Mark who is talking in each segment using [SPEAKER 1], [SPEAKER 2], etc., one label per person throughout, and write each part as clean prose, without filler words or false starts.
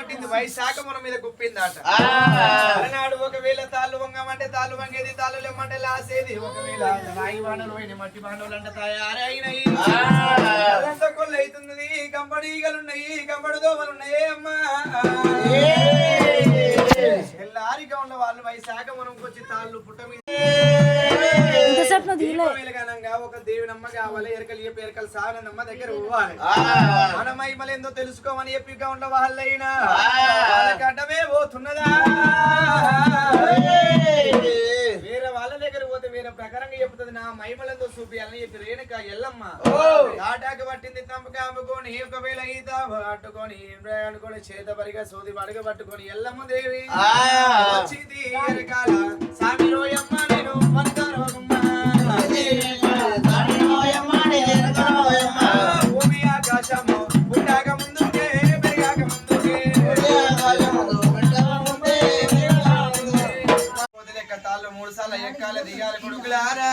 [SPEAKER 1] పట్టింది వైశాఖ మన మీద గుప్పిందట అలనాడు ఒకవేళ తాళ్ళు వంగమంటే తాళ్ళు వంగేది తాళ్ళు లేమంటే లాసేది ఒకవేళ రాయి బాణలు పోయిన మట్టి బాణలు అంటే తయారైనాయి కొల్లు అవుతున్నది కంబడి ఈగలున్నాయి కంబడి దోమలు ఉన్నాయి అమ్మా ఎల్లారిగా ఉన్న వాళ్ళు వైశాఖ మనకు వచ్చి తాళ్ళు పుట్ట మీద ఒక దేవి నమ్మ కావాలి ఎరకలు చెప్పి ఎరకలు సాగనమ్మ దగ్గర పోవాలి మన మహిమలు ఏందో తెలుసుకోమని చెప్పిగా ఉన్న వాళ్ళైనా గడ్డమే పోతున్నదా వేరే వాళ్ళ దగ్గర పోతే వేరే ప్రకారంగా చెప్తుంది నా మహిమలంతో చూపియాలని చెప్పి రేణుక ఎల్లమ్మ ఆటాక పట్టింది తమ్మక అమ్ముకొని ఒకవేళ ఈత పట్టుకొని అనుకోని చేత పరిగా సోది పడగ పట్టుకొని ఎల్లమ్మ దేవి వచ్చింది ఎరకాల సామి రోయమ్మ నేను మనకారమ్మ భూమి ఆకాశము పుట్టాక ముందుకే పెరిగాక ముందుకే లెక్క తాళ్ళు 3 సార్లు ఎక్కాలి దిగాలి కొడుకులారా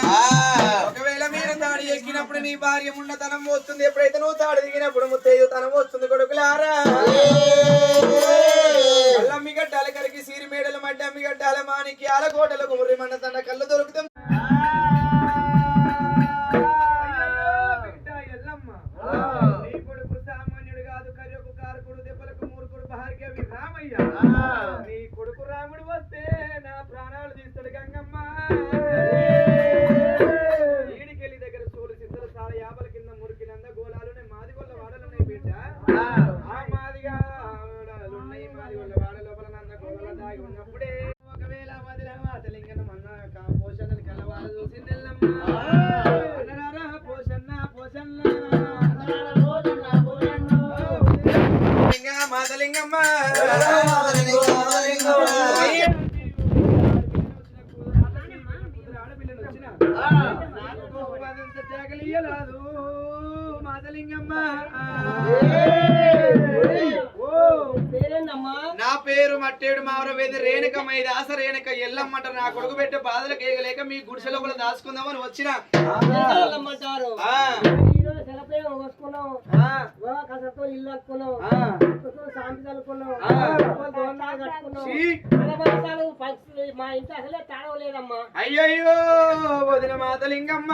[SPEAKER 1] ఒకవేళ మీరు తాడి ఎక్కినప్పుడు నీ భార్య ముండతనం వస్తుంది ఎప్పుడైతే నువ్వు తాడు దిగినప్పుడు ముత్తైదుతనం వస్తుంది కొడుకులారా కళ్ళమ్మి గడ్డాల కరికి సీరి మేడలు మడ్డి అమ్మి గడ్డాల మాణిక్యాల కోటలకు ముర్రి మండ తన కళ్ళు దొరుకుతాం నీ కొడుకు రాముడు వస్తే నా ప్రాణాలు తీస్తాడు గంగమ్మ ఈడికెళ్ళి దగ్గర సోలు సిద్ధల సాల యాపల కింద మురికినంద గోళాలు మాది గొల్ల వాడలున్నాయి బిడ్డ ఆ మాదిగా ఉన్నాయి మాది గొల్ల వాడ లోపల నంద గోళ దాగి ఉన్నప్పుడే ఒకవేళ మదిల మాతలింగన మన్న పోషణని కలవాల చూసిందెల్లమ్మ అన్నరారా పోషన్న పోషన్న మాతలింగమ్మ నా పేరు మట్టేడు మావరవేది రేణుకమ్మ ఇది ఆస రేణుక ఎల్లమ్మంట నా కొడుకు పెట్టే బాధలకు ఏగలేక మీ గుడిసె లోపల దాచుకుందామని వచ్చిన
[SPEAKER 2] ఇల్లు కట్టుకున్నాం మా ఇంటి అసలే తాడవలేదమ్మా
[SPEAKER 1] అయ్యయ్యో వదిన మాతలింగమ్మ